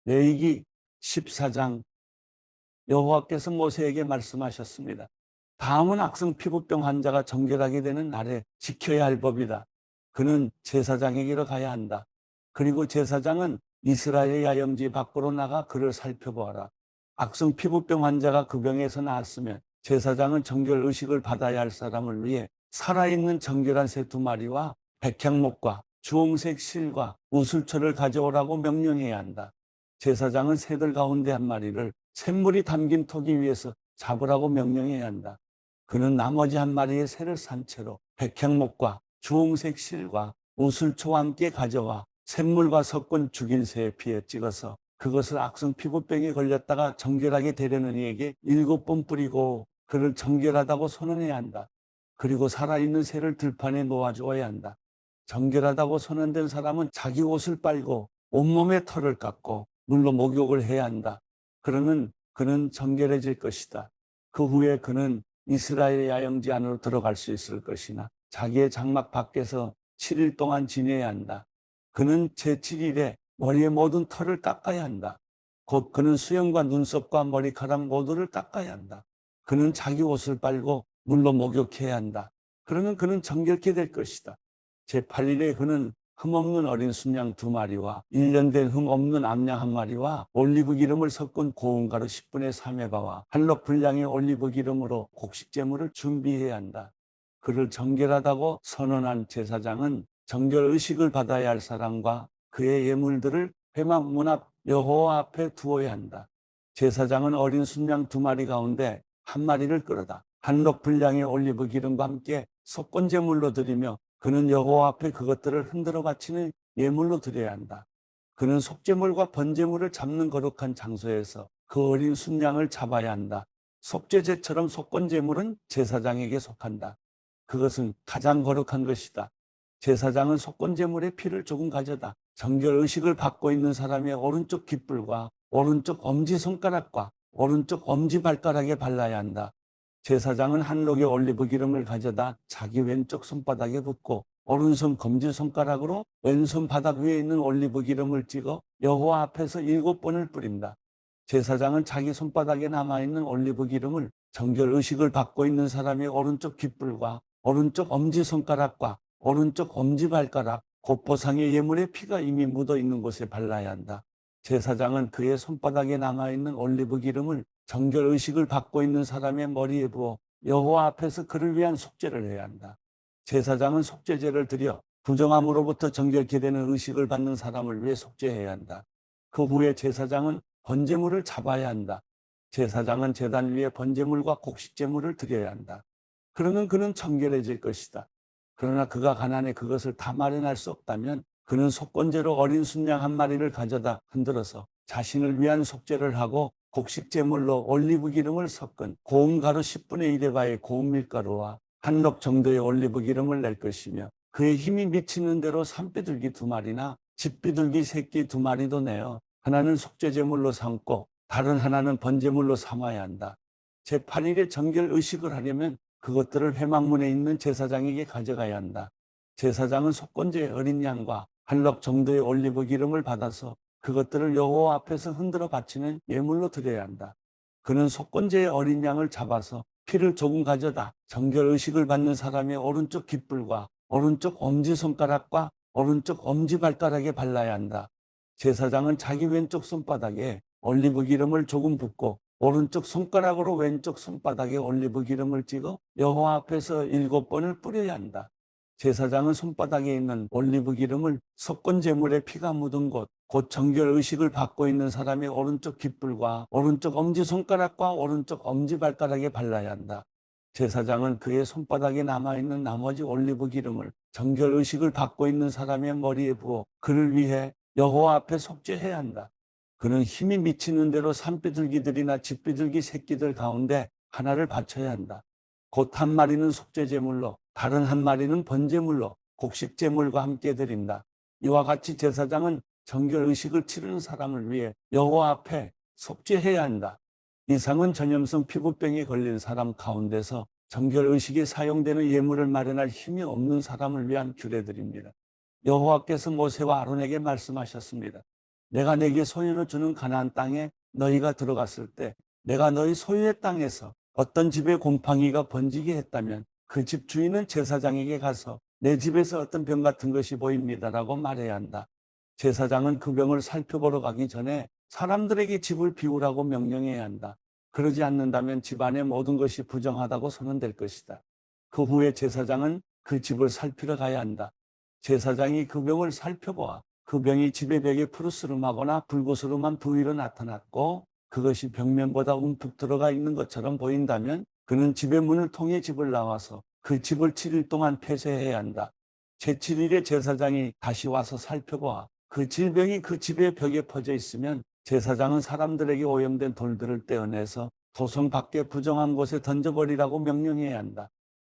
레위기 14장 여호와께서 모세에게 말씀하셨습니다. 다음은 악성 피부병 환자가 정결하게 되는 날에 지켜야 할 법이다. 그는 제사장에게로 가야 한다. 그리고 제사장은 이스라엘 야영지 밖으로 나가 그를 살펴보아라. 악성 피부병 환자가 그 병에서 나았으면 제사장은 정결 의식을 받아야 할 사람을 위해 살아있는 정결한 새 2마리와 백향목과 주홍색 실과 우슬초를 가져오라고 명령해야 한다. 제사장은 새들 가운데 1마리를 샘물이 담긴 토기 위에서 잡으라고 명령해야 한다. 그는 나머지 1마리의 새를 산 채로 백향목과 주홍색 실과 우슬초와 함께 가져와 샘물과 섞은 죽인 새의 피에 찍어서 그것을 악성 피부병에 걸렸다가 정결하게 되려는 이에게 7번 뿌리고 그를 정결하다고 선언해야 한다. 그리고 살아있는 새를 들판에 놓아주어야 한다. 정결하다고 선언된 사람은 자기 옷을 빨고 온몸에 털을 깎고 물로 목욕을 해야 한다. 그러면 그는 정결해질 것이다. 그 후에 그는 이스라엘 야영지 안으로 들어갈 수 있을 것이나 자기의 장막 밖에서 7일 동안 지내야 한다. 그는 제7일에 머리의 모든 털을 깎아야 한다. 곧 그는 수염과 눈썹과 머리카락 모두를 깎아야 한다. 그는 자기 옷을 빨고 물로 목욕해야 한다. 그러면 그는 정결케 될 것이다. 제8일에 그는 흠없는 어린 순양 2마리와 1년 된 흠없는 암양 1마리와 올리브 기름을 섞은 고운 가루 10분의 3의 바와 한럭 분량의 올리브 기름으로 곡식 제물을 준비해야 한다. 그를 정결하다고 선언한 제사장은 정결 의식을 받아야 할 사람과 그의 예물들을 회막 문 앞 여호와 앞에 두어야 한다. 제사장은 어린 순양 2마리 가운데 1마리를 끌어다 한럭 분량의 올리브 기름과 함께 속건 제물로 드리며 그는 여호와 앞에 그것들을 흔들어 바치는 예물로 드려야 한다. 그는 속죄물과 번제물을 잡는 거룩한 장소에서 그 어린 순양을 잡아야 한다. 속죄제처럼 속건제물은 제사장에게 속한다. 그것은 가장 거룩한 것이다. 제사장은 속건제물의 피를 조금 가져다 정결의식을 받고 있는 사람의 오른쪽 깃불과 오른쪽 엄지손가락과 오른쪽 엄지발가락에 발라야 한다. 제사장은 한 록의 올리브 기름을 가져다 자기 왼쪽 손바닥에 붓고 오른손 검지손가락으로 왼손 바닥 위에 있는 올리브 기름을 찍어 여호와 앞에서 7번을 뿌린다. 제사장은 자기 손바닥에 남아있는 올리브 기름을 정결 의식을 받고 있는 사람의 오른쪽 깃불과 오른쪽 엄지손가락과 오른쪽 엄지발가락, 곳보상의 예물의 피가 이미 묻어있는 곳에 발라야 한다. 제사장은 그의 손바닥에 남아있는 올리브 기름을 정결 의식을 받고 있는 사람의 머리에 부어 여호와 앞에서 그를 위한 속죄를 해야 한다. 제사장은 속죄제를 드려 부정함으로부터 정결케 되는 의식을 받는 사람을 위해 속죄해야 한다. 그 후에 제사장은 번제물을 잡아야 한다. 제사장은 제단 위에 번제물과 곡식제물을 드려야 한다. 그러면 그는 정결해질 것이다. 그러나 그가 가난해 그것을 다 마련할 수 없다면 그는 속건제로 어린 순양 1마리를 가져다 흔들어서 자신을 위한 속죄를 하고 곡식제물로 올리브 기름을 섞은 고운 가루 10분의 1의 바의 고운 밀가루와 한럭 정도의 올리브 기름을 낼 것이며 그의 힘이 미치는 대로 산비둘기 2마리나 집비둘기 새끼 2마리도 내어 하나는 속죄제물로 삼고 다른 하나는 번제물로 삼아야 한다. 제8일에 정결 의식을 하려면 그것들을 회막문에 있는 제사장에게 가져가야 한다. 제사장은 속건제의 어린 양과 한럭 정도의 올리브 기름을 받아서 그것들을 여호와 앞에서 흔들어 바치는 예물로 드려야 한다. 그는 속건제의 어린 양을 잡아서 피를 조금 가져다 정결 의식을 받는 사람의 오른쪽 깃불과 오른쪽 엄지손가락과 오른쪽 엄지발가락에 발라야 한다. 제사장은 자기 왼쪽 손바닥에 올리브 기름을 조금 붓고 오른쪽 손가락으로 왼쪽 손바닥에 올리브 기름을 찍어 여호와 앞에서 7번을 뿌려야 한다. 제사장은 손바닥에 있는 올리브 기름을 속건 제물의 피가 묻은 곳, 곧 정결 의식을 받고 있는 사람의 오른쪽 깃불과 오른쪽 엄지손가락과 오른쪽 엄지발가락에 발라야 한다. 제사장은 그의 손바닥에 남아있는 나머지 올리브 기름을 정결 의식을 받고 있는 사람의 머리에 부어 그를 위해 여호와 앞에 속죄해야 한다. 그는 힘이 미치는 대로 산비둘기들이나 집비둘기 새끼들 가운데 하나를 바쳐야 한다. 곧 1마리는 속죄제물로 다른 1마리는 번제물로 곡식제물과 함께 드린다. 이와 같이 제사장은 정결 의식을 치르는 사람을 위해 여호와 앞에 속죄해야 한다. 이상은 전염성 피부병에 걸린 사람 가운데서 정결 의식에 사용되는 예물을 마련할 힘이 없는 사람을 위한 규례들입니다. 여호와께서 모세와 아론에게 말씀하셨습니다. 내가 네게 소유로 주는 가나안 땅에 너희가 들어갔을 때 내가 너희 소유의 땅에서 어떤 집에 곰팡이가 번지게 했다면 그 집 주인은 제사장에게 가서 내 집에서 어떤 병 같은 것이 보입니다라고 말해야 한다. 제사장은 그 병을 살펴보러 가기 전에 사람들에게 집을 비우라고 명령해야 한다. 그러지 않는다면 집안의 모든 것이 부정하다고 선언될 것이다. 그 후에 제사장은 그 집을 살피러 가야 한다. 제사장이 그 병을 살펴보아 그 병이 집의 벽에 푸르스름하거나 불구스름한 부위로 나타났고 그것이 벽면보다 움푹 들어가 있는 것처럼 보인다면 그는 집의 문을 통해 집을 나와서 그 집을 7일 동안 폐쇄해야 한다. 제7일에 제사장이 다시 와서 살펴보아 그 질병이 그 집의 벽에 퍼져 있으면 제사장은 사람들에게 오염된 돌들을 떼어내서 도성 밖에 부정한 곳에 던져버리라고 명령해야 한다.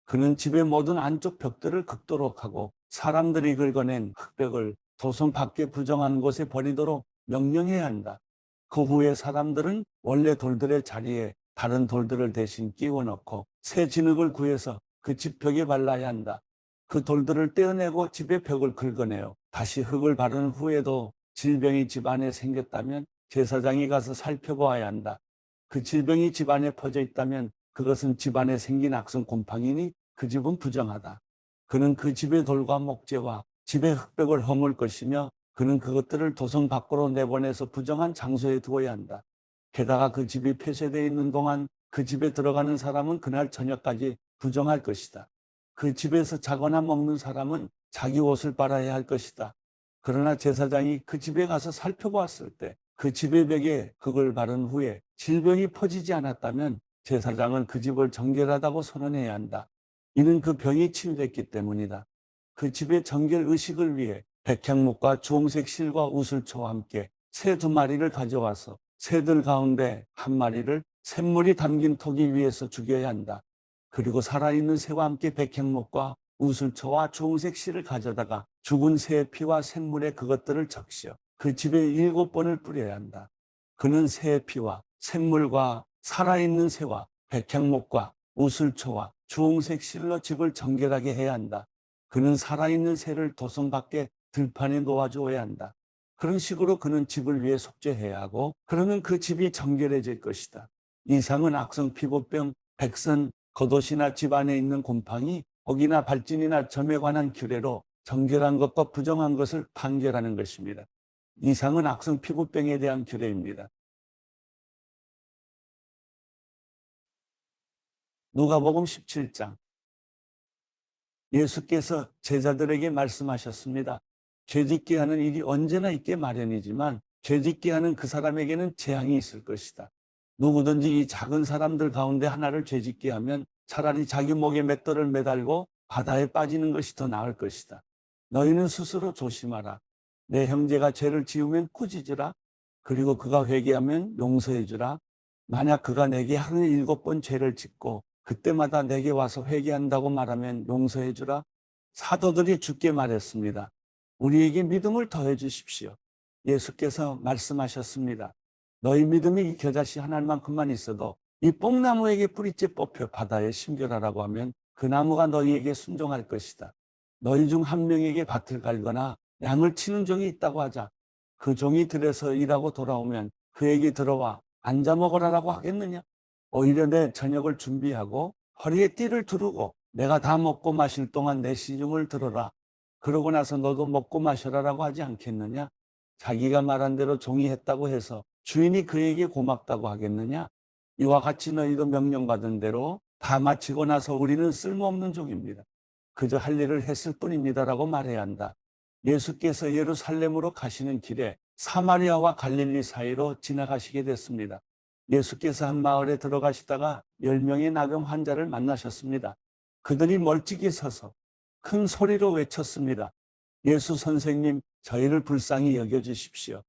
그는 집의 모든 안쪽 벽들을 긁도록 하고 사람들이 긁어낸 흙벽을 도성 밖에 부정한 곳에 버리도록 명령해야 한다. 그 후에 사람들은 원래 돌들의 자리에 다른 돌들을 대신 끼워 넣고 새 진흙을 구해서 그 집 벽에 발라야 한다. 그 돌들을 떼어내고 집의 벽을 긁어내어 다시 흙을 바른 후에도 질병이 집 안에 생겼다면 제사장이 가서 살펴보아야 한다. 그 질병이 집 안에 퍼져 있다면 그것은 집 안에 생긴 악성 곰팡이니 그 집은 부정하다. 그는 그 집의 돌과 목재와 집의 흙벽을 허물 것이며 그는 그것들을 도성 밖으로 내보내서 부정한 장소에 두어야 한다. 게다가 그 집이 폐쇄되어 있는 동안 그 집에 들어가는 사람은 그날 저녁까지 부정할 것이다. 그 집에서 자거나 먹는 사람은 자기 옷을 빨아야 할 것이다. 그러나 제사장이 그 집에 가서 살펴보았을 때 그 집의 벽에 흙을 바른 후에 질병이 퍼지지 않았다면 제사장은 그 집을 정결하다고 선언해야 한다. 이는 그 병이 치유됐기 때문이다. 그 집의 정결 의식을 위해 백향목과 주홍색 실과 우슬초와 함께 새 2마리를 가져와서 새들 가운데 1마리를 샘물이 담긴 토기 위에서 죽여야 한다. 그리고 살아있는 새와 함께 백향목과 우슬초와 주홍색 실을 가져다가 죽은 새의 피와 샘물에 그것들을 적시어 그 집에 7번을 뿌려야 한다. 그는 새의 피와 샘물과 살아있는 새와 백향목과 우슬초와 주홍색 실로 집을 정결하게 해야 한다. 그는 살아있는 새를 도성 밖에 들판에 놓아주어야 한다. 그런 식으로 그는 집을 위해 속죄해야 하고 그러면 그 집이 정결해질 것이다. 이상은 악성 피부병, 백선, 겉옷이나 집 안에 있는 곰팡이, 혹이나 발진이나 점에 관한 규례로 정결한 것과 부정한 것을 판결하는 것입니다. 이상은 악성 피부병에 대한 규례입니다. 누가복음 17장. 예수께서 제자들에게 말씀하셨습니다. 죄짓게 하는 일이 언제나 있게 마련이지만 죄짓게 하는 그 사람에게는 재앙이 있을 것이다. 누구든지 이 작은 사람들 가운데 하나를 죄짓게 하면 차라리 자기 목에 맷돌을 매달고 바다에 빠지는 것이 더 나을 것이다. 너희는 스스로 조심하라. 내 형제가 죄를 지으면 꾸짖으라. 그리고 그가 회개하면 용서해 주라. 만약 그가 내게 하루에 7번 죄를 짓고 그때마다 내게 와서 회개한다고 말하면 용서해 주라. 사도들이 주께 말했습니다. 우리에게 믿음을 더해 주십시오. 예수께서 말씀하셨습니다. 너희 믿음이 이 겨자씨 하나만큼만 있어도 이 뽕나무에게 뿌리째 뽑혀 바다에 심겨라라고 하면 그 나무가 너희에게 순종할 것이다. 너희 중 한 명에게 밭을 갈거나 양을 치는 종이 있다고 하자. 그 종이 들에서 일하고 돌아오면 그에게 들어와 앉아 먹으라라고 하겠느냐? 오히려 내 저녁을 준비하고 허리에 띠를 두르고 내가 다 먹고 마실 동안 내 시중을 들어라. 그러고 나서 너도 먹고 마셔라라고 하지 않겠느냐? 자기가 말한 대로 종이 했다고 해서 주인이 그에게 고맙다고 하겠느냐? 이와 같이 너희도 명령받은 대로 다 마치고 나서 우리는 쓸모없는 종입니다. 그저 할 일을 했을 뿐입니다라고 말해야 한다. 예수께서 예루살렘으로 가시는 길에 사마리아와 갈릴리 사이로 지나가시게 됐습니다. 예수께서 한 마을에 들어가시다가 10명의 나병 환자를 만나셨습니다. 그들이 멀찍이 서서 큰 소리로 외쳤습니다. 예수 선생님, 저희를 불쌍히 여겨주십시오.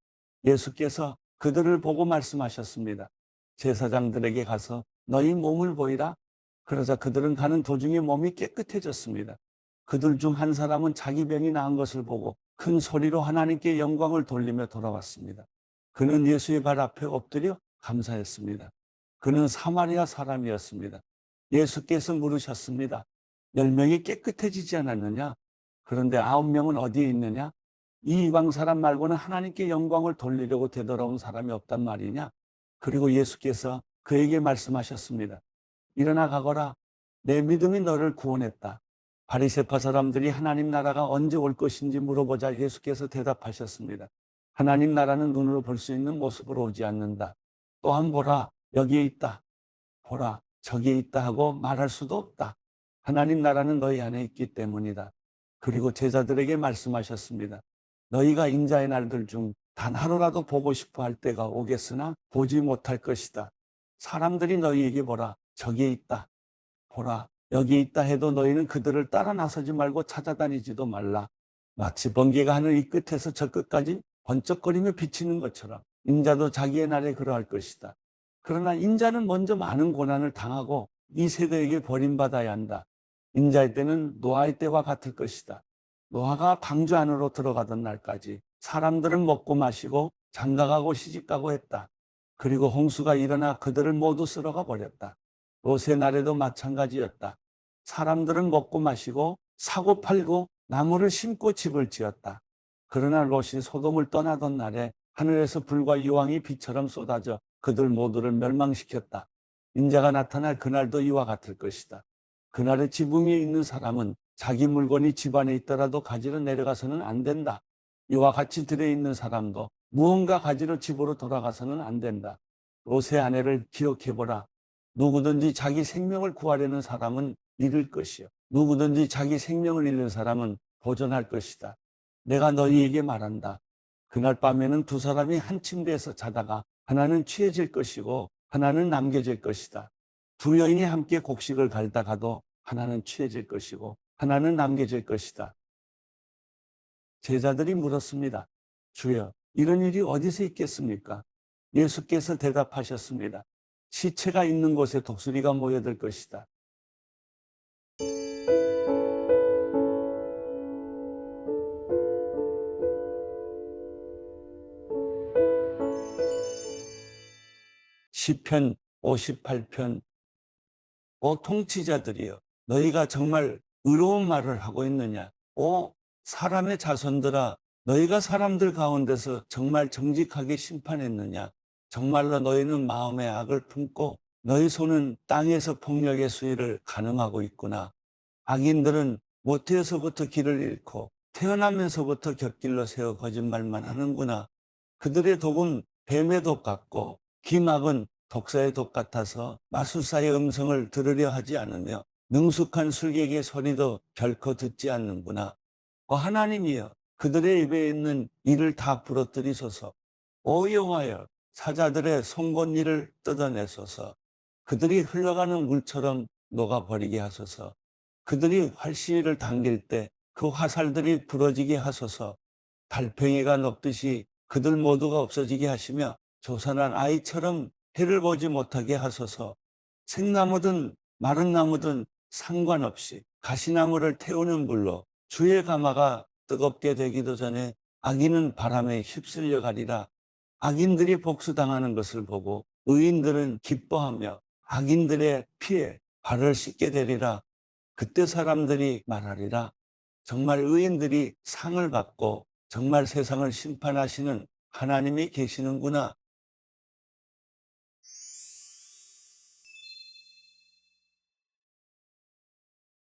예수께서 그들을 보고 말씀하셨습니다. 제사장들에게 가서 너희 몸을 보이라. 그러자 그들은 가는 도중에 몸이 깨끗해졌습니다. 그들 중 한 사람은 자기 병이 나은 것을 보고 큰 소리로 하나님께 영광을 돌리며 돌아왔습니다. 그는 예수의 발 앞에 엎드려 감사했습니다. 그는 사마리아 사람이었습니다. 예수께서 물으셨습니다. 10명이 깨끗해지지 않았느냐? 그런데 9명은 어디에 있느냐? 이 이방 사람 말고는 하나님께 영광을 돌리려고 되돌아온 사람이 없단 말이냐? 그리고 예수께서 그에게 말씀하셨습니다. 일어나 가거라. 내 믿음이 너를 구원했다. 바리새파 사람들이 하나님 나라가 언제 올 것인지 물어보자 예수께서 대답하셨습니다. 하나님 나라는 눈으로 볼 수 있는 모습으로 오지 않는다. 또한 보라, 여기에 있다. 보라, 저기에 있다 하고 말할 수도 없다. 하나님 나라는 너희 안에 있기 때문이다. 그리고 제자들에게 말씀하셨습니다. 너희가 인자의 날들 중 단 하루라도 보고 싶어 할 때가 오겠으나 보지 못할 것이다. 사람들이 너희에게 보라, 저기에 있다. 보라, 여기 있다 해도 너희는 그들을 따라 나서지 말고 찾아다니지도 말라. 마치 번개가 하늘 이 끝에서 저 끝까지 번쩍거리며 비치는 것처럼 인자도 자기의 날에 그러할 것이다. 그러나 인자는 먼저 많은 고난을 당하고 이 세대에게 버림받아야 한다. 인자의 때는 노아의 때와 같을 것이다. 노아가 방주 안으로 들어가던 날까지 사람들은 먹고 마시고 장가가고 시집가고 했다. 그리고 홍수가 일어나 그들을 모두 쓸어가 버렸다. 롯의 날에도 마찬가지였다. 사람들은 먹고 마시고 사고 팔고 나무를 심고 집을 지었다. 그러나 롯이 소돔을 떠나던 날에 하늘에서 불과 유황이 비처럼 쏟아져 그들 모두를 멸망시켰다. 인자가 나타날 그날도 이와 같을 것이다. 그날에 지붕 위에 있는 사람은 자기 물건이 집 안에 있더라도 가지러 내려가서는 안 된다. 이와 같이 들에 있는 사람도 무언가 가지러 집으로 돌아가서는 안 된다. 롯의 아내를 기억해보라. 누구든지 자기 생명을 구하려는 사람은 잃을 것이요. 누구든지 자기 생명을 잃는 사람은 보존할 것이다. 내가 너희에게 말한다. 그날 밤에는 두 사람이 한 침대에서 자다가 하나는 취해질 것이고 하나는 남겨질 것이다. 두 여인이 함께 곡식을 갈다가도 하나는 취해질 것이고 하나는 남겨질 것이다. 제자들이 물었습니다. 주여, 이런 일이 어디서 있겠습니까? 예수께서 대답하셨습니다. 시체가 있는 곳에 독수리가 모여들 것이다. 시편 58편. 오 통치자들이여, 너희가 정말 의로운 말을 하고 있느냐? 오 사람의 자손들아, 너희가 사람들 가운데서 정말 정직하게 심판했느냐? 정말로 너희는 마음의 악을 품고 너희 손은 땅에서 폭력의 수위를 가늠하고 있구나. 악인들은 모태에서부터 길을 잃고 태어나면서부터 곁길로 세워 거짓말만 하는구나. 그들의 독은 뱀의 독 같고 기막은 독사의 독 같아서 마술사의 음성을 들으려 하지 않으며 능숙한 술객의 소리도 결코 듣지 않는구나. 하나님이여, 그들의 입에 있는 이를 다 부러뜨리소서. 오 여호와여, 사자들의 송곳 이를 뜯어내소서. 그들이 흘러가는 물처럼 녹아버리게 하소서. 그들이 활시위를 당길 때 그 화살들이 부러지게 하소서. 달팽이가 녹듯이 그들 모두가 없어지게 하시며 조산한 아이처럼 해를 보지 못하게 하소서. 생나무든 마른 나무든 상관없이 가시나무를 태우는 불로 주의 가마가 뜨겁게 되기도 전에 악인은 바람에 휩쓸려 가리라. 악인들이 복수당하는 것을 보고 의인들은 기뻐하며 악인들의 피에 발을 씻게 되리라. 그때 사람들이 말하리라. 정말 의인들이 상을 받고 정말 세상을 심판하시는 하나님이 계시는구나.